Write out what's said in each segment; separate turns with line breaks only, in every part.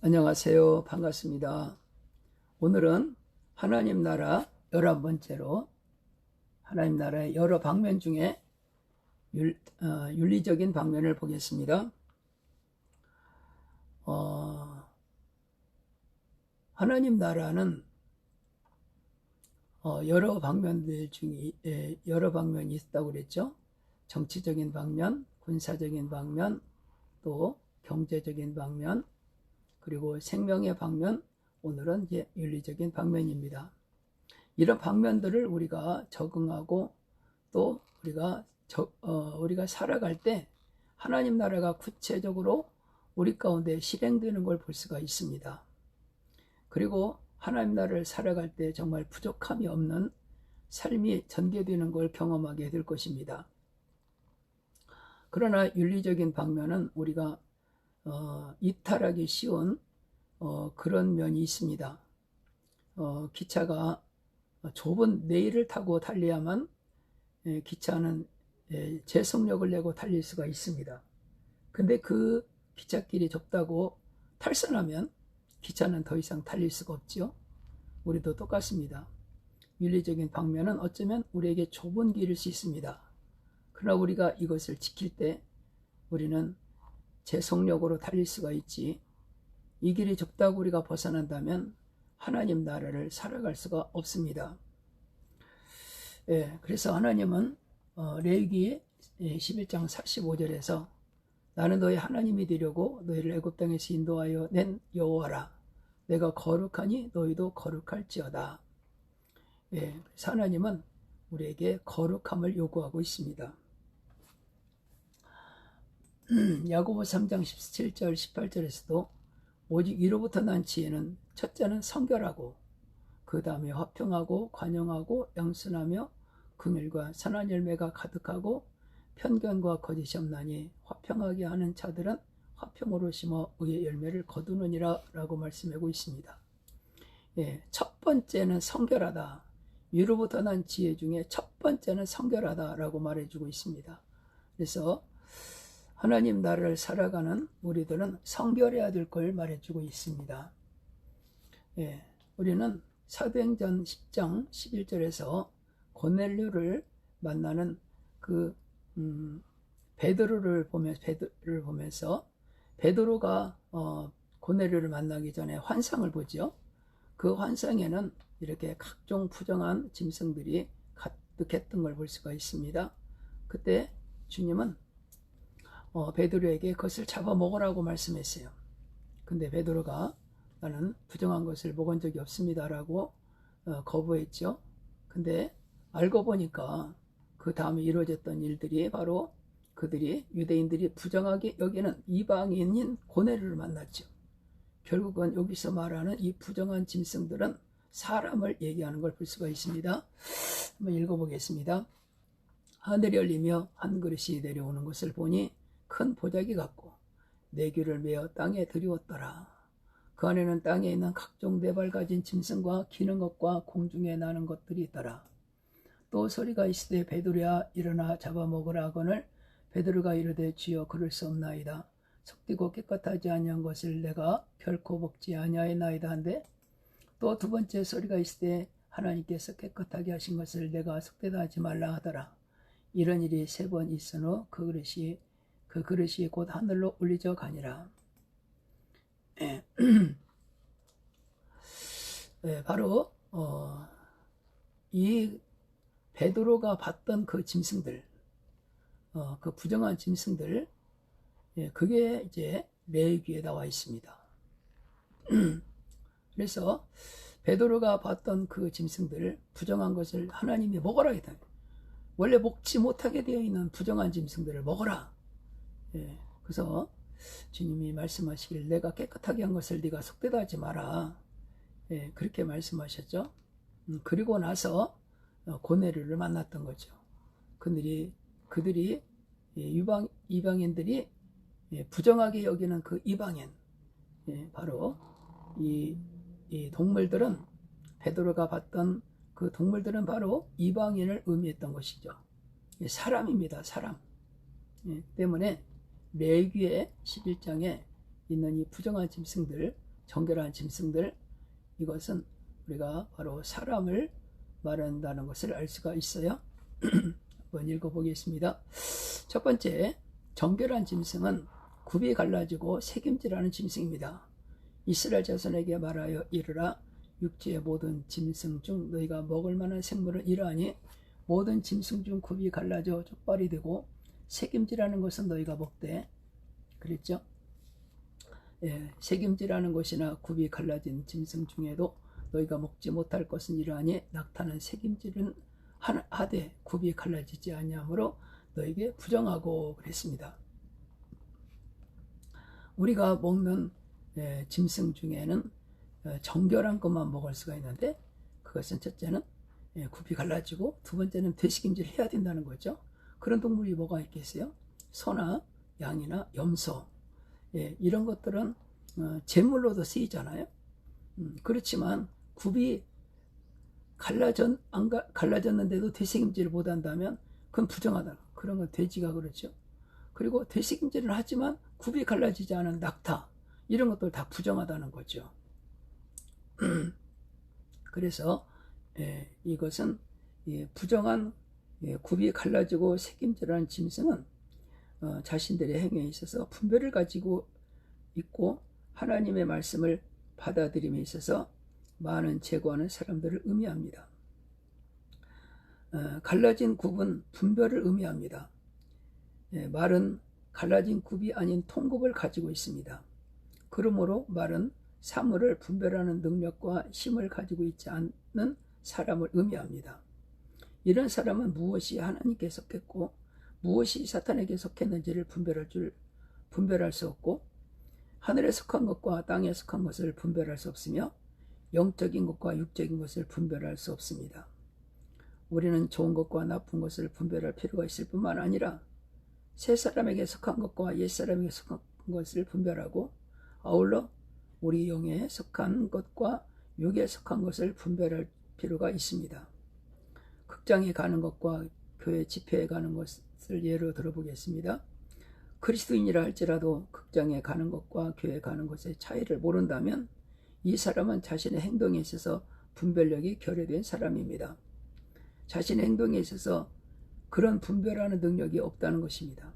안녕하세요. 반갑습니다. 오늘은 하나님 나라 11번째로 하나님 나라의 여러 방면 중에 윤리적인 방면을 보겠습니다. 하나님 나라는 여러 방면들 중에 여러 방면이 있다고 그랬죠. 정치적인 방면, 군사적인 방면, 또 경제적인 방면, 그리고 생명의 방면, 오늘은 이제 윤리적인 방면입니다. 이런 방면들을 우리가 적응하고 또 우리가 살아갈 때 하나님 나라가 구체적으로 우리 가운데 실행되는 걸 볼 수가 있습니다. 그리고 하나님 나라를 살아갈 때 정말 부족함이 없는 삶이 전개되는 걸 경험하게 될 것입니다. 그러나 윤리적인 방면은 우리가 이탈하기 쉬운 그런 면이 있습니다. 기차가 좁은 레일을 타고 달려야만 기차는 제속력을 내고 달릴 수가 있습니다. 근데 그 기찻길이 좁다고 탈선하면 기차는 더 이상 달릴 수가 없지요. 우리도 똑같습니다. 윤리적인 방면은 어쩌면 우리에게 좁은 길일 수 있습니다. 그러나 우리가 이것을 지킬 때 우리는 제속력으로 달릴 수가 있지, 이 길이 좁다고 우리가 벗어난다면 하나님 나라를 살아갈 수가 없습니다. 그래서 하나님은 레위기 11장 45절에서 나는 너희 하나님이 되려고 너희를 애굽 땅에서 인도하여 낸 여호와라. 내가 거룩하니 너희도 거룩할지어다. 그래서 하나님은 우리에게 거룩함을 요구하고 있습니다. 야고보 3장 17절 18절에서도 오직 위로부터 난 지혜는 첫째는 성결하고 그 다음에 화평하고 관용하고 양순하며 긍휼과 선한 열매가 가득하고 편견과 거짓이 없나니 화평하게 하는 자들은 화평으로 심어 의의 열매를 거두느니라 라고 말씀하고 있습니다. 첫 번째는 성결하다. 위로부터 난 지혜 중에 첫 번째는 성결하다 라고 말해주고 있습니다. 그래서 하나님 나라를 살아가는 우리들은 성결해야 될 걸 말해주고 있습니다. 우리는 사도행전 10장 11절에서 고넬료를 만나는 그 베드로를 보면서 베드로가 고넬료를 만나기 전에 환상을 보죠. 그 환상에는 이렇게 각종 부정한 짐승들이 가득했던 걸 볼 수가 있습니다. 그때 주님은 베드로에게 그것을 잡아먹으라고 말씀했어요. 근데 베드로가 나는 부정한 것을 먹은 적이 없습니다 라고 거부했죠. 근데 알고 보니까 그 다음에 이루어졌던 일들이 바로 그들이 유대인들이 부정하게 여기는 이방인인 고넬료를 만났죠. 결국은 여기서 말하는 이 부정한 짐승들은 사람을 얘기하는 걸 볼 수가 있습니다. 한번 읽어보겠습니다. 하늘이 열리며 한 그릇이 내려오는 것을 보니 큰 보자기 같고 네 귀를 메어 땅에 들이웠더라. 그 안에는 땅에 있는 각종 네 발 가진 짐승과 기는 것과 공중에 나는 것들이 있더라. 또 소리가 있으되 베드로야 일어나 잡아먹으라 하거늘 베드로가 이르되 주여 그럴 수 없나이다. 속되고 깨끗하지 아니한 것을 내가 결코 먹지 아니하였나이다 한데 또 두 번째 소리가 있으되 하나님께서 깨끗하게 하신 것을 내가 속되다 하지 말라 하더라. 이런 일이 세 번 있은 후 그 그릇이 곧 하늘로 올리져 가니라. 바로 이 베드로가 봤던 그 짐승들, 그 부정한 짐승들, 그게 이제 레위기에 나와 있습니다. 그래서 베드로가 봤던 그 짐승들, 부정한 것을 하나님이 먹어라 했다. 원래 먹지 못하게 되어 있는 부정한 짐승들을 먹어라. 그래서 주님이 말씀하시길 내가 깨끗하게 한 것을 네가 속되다 하지 마라. 그렇게 말씀하셨죠. 그리고 나서 고넬료를 만났던 거죠. 그들이 이방인들이 부정하게 여기는 그 이방인, 바로 이 동물들은 베드로가 봤던 그 동물들은 바로 이방인을 의미했던 것이죠. 사람입니다. 사람. 때문에 레위기의 11장에 있는 이 부정한 짐승들, 정결한 짐승들, 이것은 우리가 바로 사람을 말한다는 것을 알 수가 있어요. 한번 읽어보겠습니다. 첫 번째, 정결한 짐승은 굽이 갈라지고 색임질하는 짐승입니다. 이스라엘 자손에게 말하여 이르라. 육지의 모든 짐승 중 너희가 먹을 만한 생물을 이러하니 모든 짐승 중 굽이 갈라져 족발이 되고 색임질하는 것은 너희가 먹되. 그랬죠? 예, 색임질하는 것이나 굽이 갈라진 짐승 중에도 너희가 먹지 못할 것은 이러하니 낙타는 색임질은 하되 굽이 갈라지지 아니하므로 너희에게 부정하고 그랬습니다. 우리가 먹는 짐승 중에는 정결한 것만 먹을 수가 있는데, 그것은 첫째는 굽이 갈라지고 두 번째는 되식임질 해야 된다는 거죠. 그런 동물이 뭐가 있겠어요? 소나 양이나 염소, 이런 것들은 제물로도 쓰이잖아요. 그렇지만 굽이 갈라졌는데도 되식임질을 못한다면 그건 부정하다. 그런 건 돼지가 그렇죠. 그리고 되식임질은 하지만 굽이 갈라지지 않은 낙타, 이런 것들 다 부정하다는 거죠. 그래서 이것은 부정한 굽이 갈라지고 색임질하는 짐승은 자신들의 행위에 있어서 분별을 가지고 있고 하나님의 말씀을 받아들임에 있어서 많은 제거하는 사람들을 의미합니다. 갈라진 굽은 분별을 의미합니다. 말은 갈라진 굽이 아닌 통굽을 가지고 있습니다. 그러므로 말은 사물을 분별하는 능력과 힘을 가지고 있지 않는 사람을 의미합니다. 이런 사람은 무엇이 하나님께 속했고 무엇이 사탄에게 속했는지를 분별할 수 없고, 하늘에 속한 것과 땅에 속한 것을 분별할 수 없으며 영적인 것과 육적인 것을 분별할 수 없습니다. 우리는 좋은 것과 나쁜 것을 분별할 필요가 있을 뿐만 아니라 새 사람에게 속한 것과 옛 사람에게 속한 것을 분별하고, 아울러 우리 영에 속한 것과 육에 속한 것을 분별할 필요가 있습니다. 극장에 가는 것과 교회 집회에 가는 것을 예로 들어보겠습니다. 그리스도인이라 할지라도 극장에 가는 것과 교회에 가는 것의 차이를 모른다면 이 사람은 자신의 행동에 있어서 분별력이 결여된 사람입니다. 자신의 행동에 있어서 그런 분별하는 능력이 없다는 것입니다.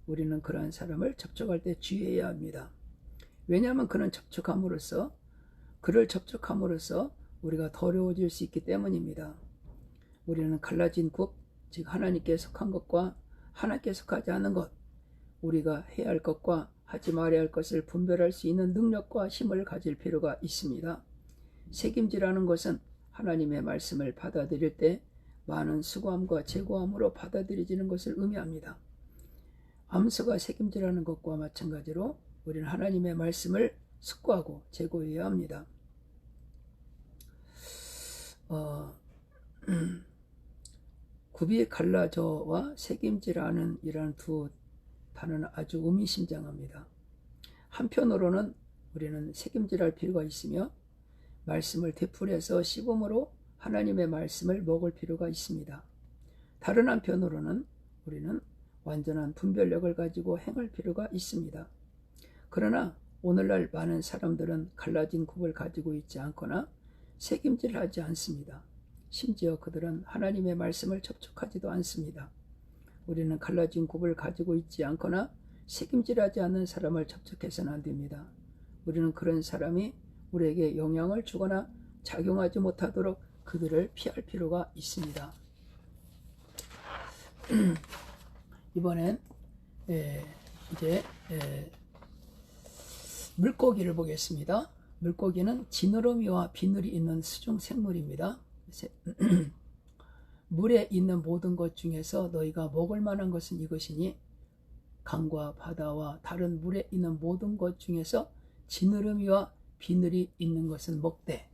우리는 그러한 사람을 접촉할 때 주의해야 합니다. 왜냐하면 그를 접촉함으로써 우리가 더러워질 수 있기 때문입니다. 우리는 갈라진 굽, 즉 하나님께 속한 것과 하나님께 속하지 않은 것, 우리가 해야 할 것과 하지 말아야 할 것을 분별할 수 있는 능력과 힘을 가질 필요가 있습니다. 책임지라는 것은 하나님의 말씀을 받아들일 때 많은 수고함과 제고함으로 받아들여지는 것을 의미합니다. 암소가 책임지라는 것과 마찬가지로 우리는 하나님의 말씀을 숙고하고 제고해야 합니다. 굽이 갈라져와 책임지라는 이러한 두 단어는 아주 의미심장합니다. 한편으로는 우리는 책임질할 필요가 있으며 말씀을 되풀이해서 시범으로 하나님의 말씀을 먹을 필요가 있습니다. 다른 한편으로는 우리는 완전한 분별력을 가지고 행할 필요가 있습니다. 그러나 오늘날 많은 사람들은 갈라진 굽을 가지고 있지 않거나 책임질하지 않습니다. 심지어 그들은 하나님의 말씀을 접촉하지도 않습니다. 우리는 갈라진 굽을 가지고 있지 않거나 책임질하지 않는 사람을 접촉해서는 안 됩니다. 우리는 그런 사람이 우리에게 영향을 주거나 작용하지 못하도록 그들을 피할 필요가 있습니다. 이번엔 이제 물고기를 보겠습니다. 물고기는 지느러미와 비늘이 있는 수중 생물입니다. 물에 있는 모든 것 중에서 너희가 먹을 만한 것은 이것이니, 강과 바다와 다른 물에 있는 모든 것 중에서 지느러미와 비늘이 있는 것은 먹되,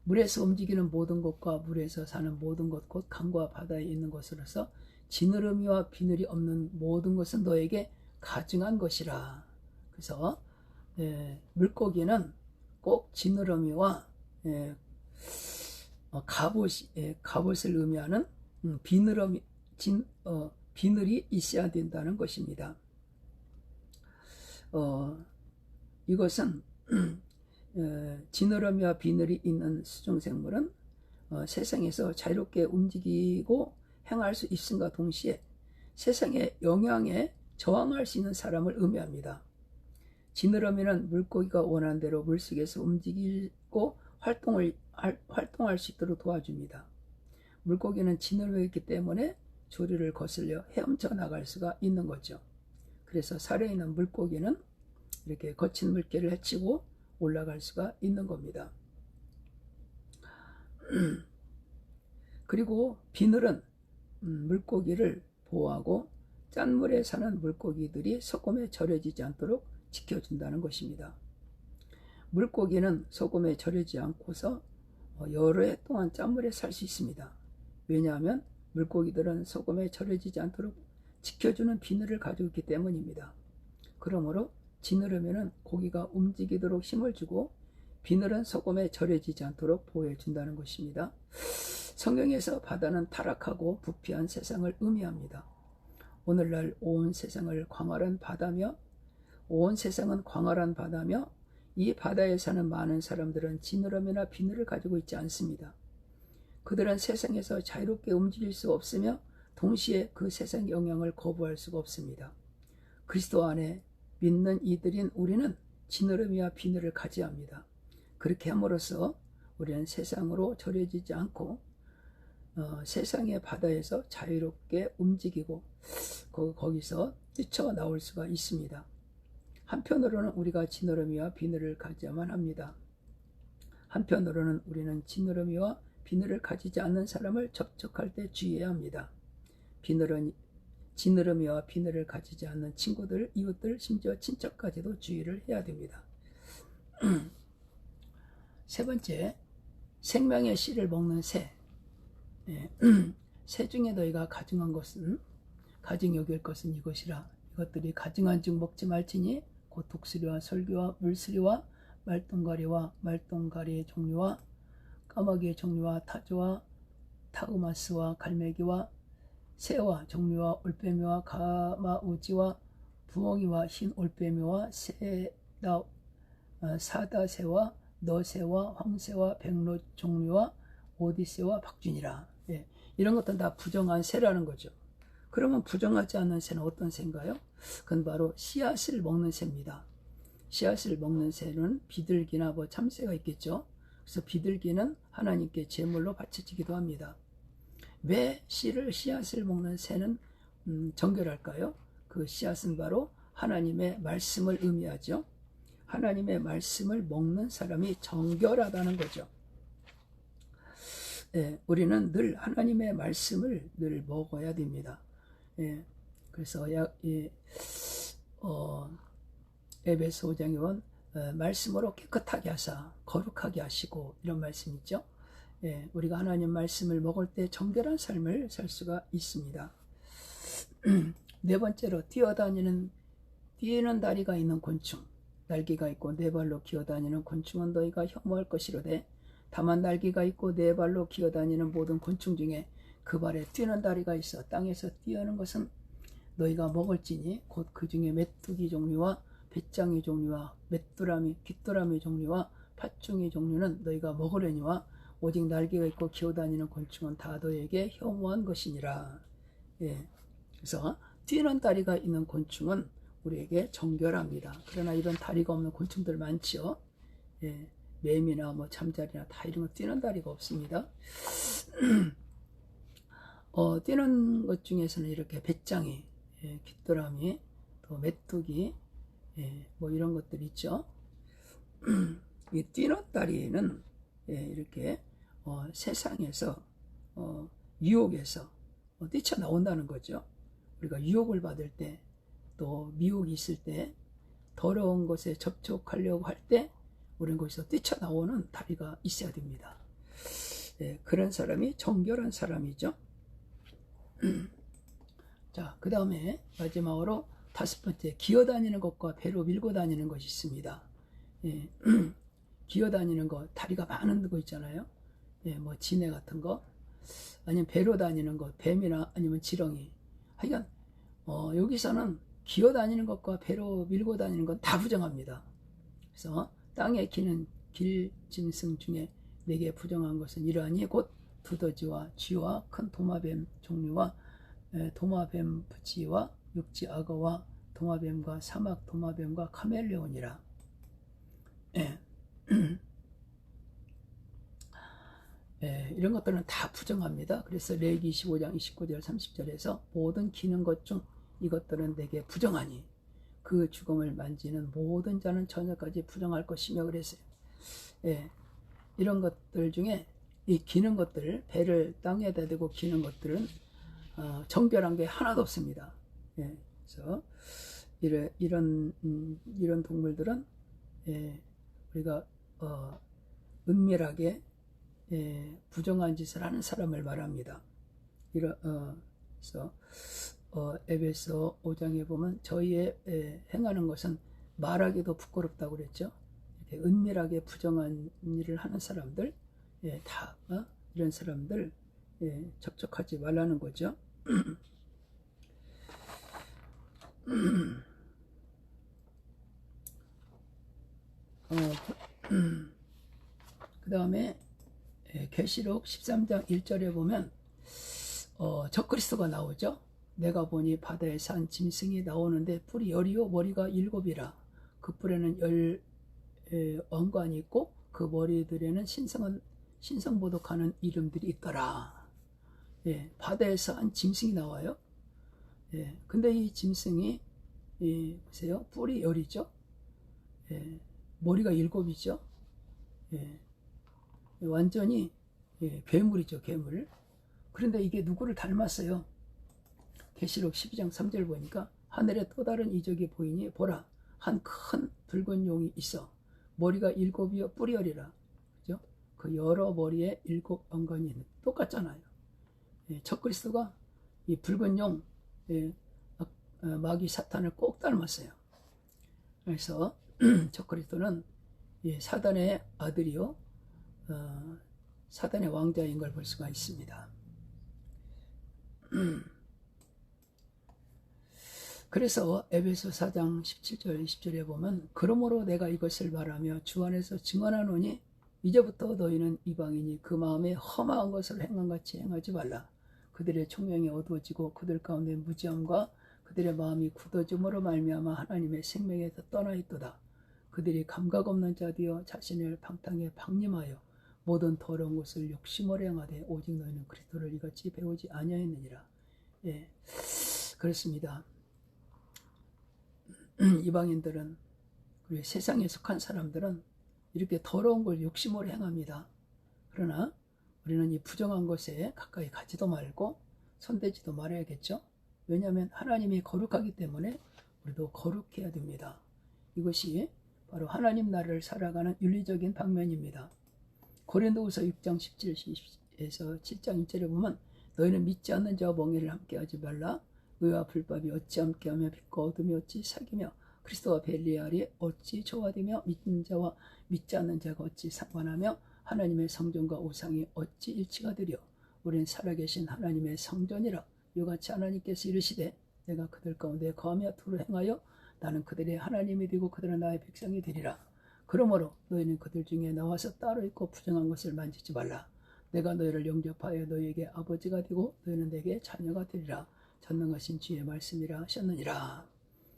물에서 움직이는 모든 것과 물에서 사는 모든 것, 곧 강과 바다에 있는 것으로서 지느러미와 비늘이 없는 모든 것은 너에게 가증한 것이라. 그래서 물고기는 꼭 지느러미와 갑옷을 의미하는 비늘이 있어야 된다는 것입니다. 이것은 지느러미와 비늘이 있는 수중생물은 세상에서 자유롭게 움직이고 행할 수 있음과 동시에 세상의 영향에 저항할 수 있는 사람을 의미합니다. 지느러미는 물고기가 원하는 대로 물속에서 움직이고 활동할 수 있도록 도와줍니다. 물고기는 지느러미가 있기 때문에 조류를 거슬려 헤엄쳐 나갈 수가 있는 거죠. 그래서 살아있는 물고기는 이렇게 거친 물길을 헤치고 올라갈 수가 있는 겁니다. 그리고 비늘은 물고기를 보호하고 짠물에 사는 물고기들이 소금에 절여지지 않도록 지켜준다는 것입니다. 물고기는 소금에 절여지지 않고서 여러 해 동안 짠물에 살 수 있습니다. 왜냐하면 물고기들은 소금에 절여지지 않도록 지켜주는 비늘을 가지고 있기 때문입니다. 그러므로 지느러미는 고기가 움직이도록 힘을 주고 비늘은 소금에 절여지지 않도록 보호해 준다는 것입니다. 성경에서 바다는 타락하고 부패한 세상을 의미합니다. 오늘날 온 세상을 광활한 바다며 온 세상은 광활한 바다며 이 바다에 사는 많은 사람들은 지느러미나 비늘을 가지고 있지 않습니다. 그들은 세상에서 자유롭게 움직일 수 없으며 동시에 그 세상의 영향을 거부할 수가 없습니다. 그리스도 안에 믿는 이들인 우리는 지느러미와 비늘을 가져야 합니다. 그렇게 함으로써 우리는 세상으로 절여지지 않고 세상의 바다에서 자유롭게 움직이고 거기서 뛰쳐나올 수가 있습니다. 한편으로는 우리가 지느러미와 비늘을 가져야만 합니다. 한편으로는 우리는 지느러미와 비늘을 가지지 않는 사람을 접촉할 때 주의해야 합니다. 지느러미와 비늘을 가지지 않는 친구들, 이웃들, 심지어 친척까지도 주의를 해야 됩니다. 세 번째, 생명의 씨를 먹는 새. 새 중에 너희가 가증한 것은 가증 여길 것은 이것이라. 이것들이 가증한 즉 먹지 말지니 곧 독수리와 설교와 물수리와 말똥가리와 말똥가리의 종류와 까마귀의 종류와 타조와 타우마스와 갈매기와 새와 종류와 올빼미와 가마우지와 부엉이와 흰 올빼미와 사다새와 너새와 황새와 백로 종류와 오디새와 박쥐니라. 이런 것들은 다 부정한 새라는 거죠. 그러면 부정하지 않는 새는 어떤 새인가요? 그건 바로 씨앗을 먹는 새입니다. 씨앗을 먹는 새는 비둘기나 참새가 있겠죠. 그래서 비둘기는 하나님께 제물로 바쳐지기도 합니다. 왜 씨앗을 먹는 새는 정결할까요? 그 씨앗은 바로 하나님의 말씀을 의미하죠. 하나님의 말씀을 먹는 사람이 정결하다는 거죠. 우리는 늘 하나님의 말씀을 늘 먹어야 됩니다. 그래서 에베소 5장에 보면 말씀으로 깨끗하게 하사 거룩하게 하시고 이런 말씀 있죠. 우리가 하나님 말씀을 먹을 때 정결한 삶을 살 수가 있습니다. 네 번째로 뛰는 다리가 있는 곤충, 날개가 있고 네 발로 기어다니는 곤충은 너희가 혐오할 것이로되 다만 날개가 있고 네 발로 기어다니는 모든 곤충 중에 그 발에 뛰는 다리가 있어 땅에서 뛰어는 것은 너희가 먹을지니 곧 그 중에 메뚜기 종류와 배짱이 종류와 귀뚜라미 종류와 팥종이 종류는 너희가 먹으려니와 오직 날개가 있고 기어다니는 곤충은 다 너희에게 혐오한 것이니라. 그래서 뛰는 다리가 있는 곤충은 우리에게 정결합니다. 그러나 이런 다리가 없는 곤충들 많죠. 매미나 잠자리나 다 이런 거 뛰는 다리가 없습니다. 뛰는 것 중에서는 이렇게 배짱이, 귀뚜라미, 또 메뚜기, 이런 것들 있죠. 이 뛰는 다리는 이렇게 세상에서 유혹에서 뛰쳐나온다는 거죠. 우리가 유혹을 받을 때, 또 미혹이 있을 때, 더러운 것에 접촉하려고 할 때 우리는 거기서 뛰쳐나오는 다리가 있어야 됩니다. 그런 사람이 정결한 사람이죠. 자, 그 다음에 마지막으로 다섯 번째, 기어다니는 것과 배로 밀고 다니는 것이 있습니다. 기어다니는 것, 다리가 많은 거 있잖아요. 지네 같은 거, 아니면 배로 다니는 것, 뱀이나 아니면 지렁이. 하여간 여기서는 기어다니는 것과 배로 밀고 다니는 건 다 부정합니다. 그래서 땅에 기는 길 짐승 중에 내게 부정한 것은 이러하니 곧 두더지와 쥐와 큰 도마뱀 종류와 도마뱀 부치와 육지 악어와 도마뱀과 사막 도마뱀과 카멜레온이라. 예. 예, 이런 것들은 다 부정합니다. 그래서 레위기 25장 29절 30절에서 모든 기는 것 중 이것들은 내게 부정하니 그 죽음을 만지는 모든 자는 저녁까지 부정할 것이며 그랬어요. 예, 이런 것들 중에 이 기는 것들, 배를 땅에다 대고 기는 것들은 정결한 게 하나도 없습니다. 예, 그래서 이런 동물들은 우리가 은밀하게 부정한 짓을 하는 사람을 말합니다. 그래서 에베소 5장에 보면 저희의 행하는 것은 말하기도 부끄럽다고 그랬죠. 이렇게 은밀하게 부정한 일을 하는 사람들, 다 이런 사람들 접촉하지 말라는 거죠. 그 다음에 계시록 13장 1절에 보면 적그리스도가 나오죠. 내가 보니 바다에 산 짐승이 나오는데 뿔이 10이요 머리가 7이라. 그 뿔에는 10 왕관이 있고 그 머리들에는 신성보독하는 이름들이 있더라. 예, 바다에서 한 짐승이 나와요. 예, 근데 이 짐승이 보세요. 뿔이 10이죠. 예, 머리가 7이죠. 예, 완전히 괴물이죠, 괴물. 그런데 이게 누구를 닮았어요? 계시록 12장 3절 보니까 하늘에 또 다른 이적이 보이니 보라 한 큰 붉은 용이 있어 머리가 7이요 뿔이 10이라. 그죠? 그 여러 머리에 7 왕관이 있는 똑같잖아요. 적그리스도가 이 붉은 용 마귀 사탄을 꼭 닮았어요. 그래서 적그리스도는 사단의 아들이요 사단의 왕자인 걸 볼 수가 있습니다. 그래서 에베소 4장 17절 20절에 보면 그러므로 내가 이것을 말하며 주 안에서 증언하노니 이제부터 너희는 이방인이 그 마음에 험한 것을 행함같이 행하지 말라. 그들의 총명이 어두워지고 그들 가운데 무지함과 그들의 마음이 굳어짐으로 말미암아 하나님의 생명에서 떠나 있도다. 그들이 감각 없는 자되어 자신을 방탕에 방림하여 모든 더러운 것을 욕심으로 행하되 오직 너희는 그리스도를 이같이 배우지 아니하였느니라. 예, 그렇습니다. 이방인들은 그리고 세상에 속한 사람들은 이렇게 더러운 걸 욕심으로 행합니다. 그러나 우리는 이 부정한 것에 가까이 가지도 말고 손대지도 말아야겠죠. 왜냐하면 하나님이 거룩하기 때문에 우리도 거룩해야 됩니다. 이것이 바로 하나님 나라를 살아가는 윤리적인 방면입니다. 고린도후서 6장 17에서 7장 1절에 보면 너희는 믿지 않는 자와 멍에를 함께하지 말라. 의와 불법이 어찌 함께하며 빛과 어둠이 어찌 사귀며 그리스도와 벨리알이 어찌 조화되며 믿는 자와 믿지 않는 자가 어찌 상관하며 하나님의 성전과 우상이 어찌 일치가 되려. 우리는 살아계신 하나님의 성전이라. 이같이 하나님께서 이르시되 내가 그들 가운데 거하며 두루 행하여 나는 그들의 하나님이 되고 그들은 나의 백성이 되리라. 그러므로 너희는 그들 중에 나와서 따로 있고 부정한 것을 만지지 말라. 내가 너희를 영접하여 너희에게 아버지가 되고 너희는 내게 자녀가 되리라. 전능하신 주의 말씀이라 하셨느니라.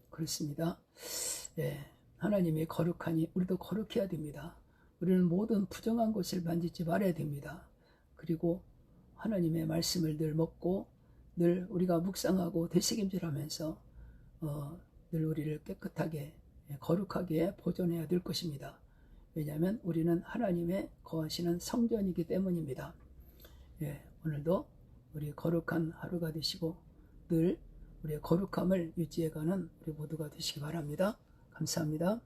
그렇습니다. 하나님이 거룩하니 우리도 거룩해야 됩니다. 우리는 모든 부정한 것을 만지지 말아야 됩니다. 그리고 하나님의 말씀을 늘 먹고 늘 우리가 묵상하고 되새김질하면서 늘 우리를 깨끗하게 거룩하게 보존해야 될 것입니다. 왜냐하면 우리는 하나님의 거하시는 성전이기 때문입니다. 오늘도 우리 거룩한 하루가 되시고 늘 우리의 거룩함을 유지해가는 우리 모두가 되시기 바랍니다. 감사합니다.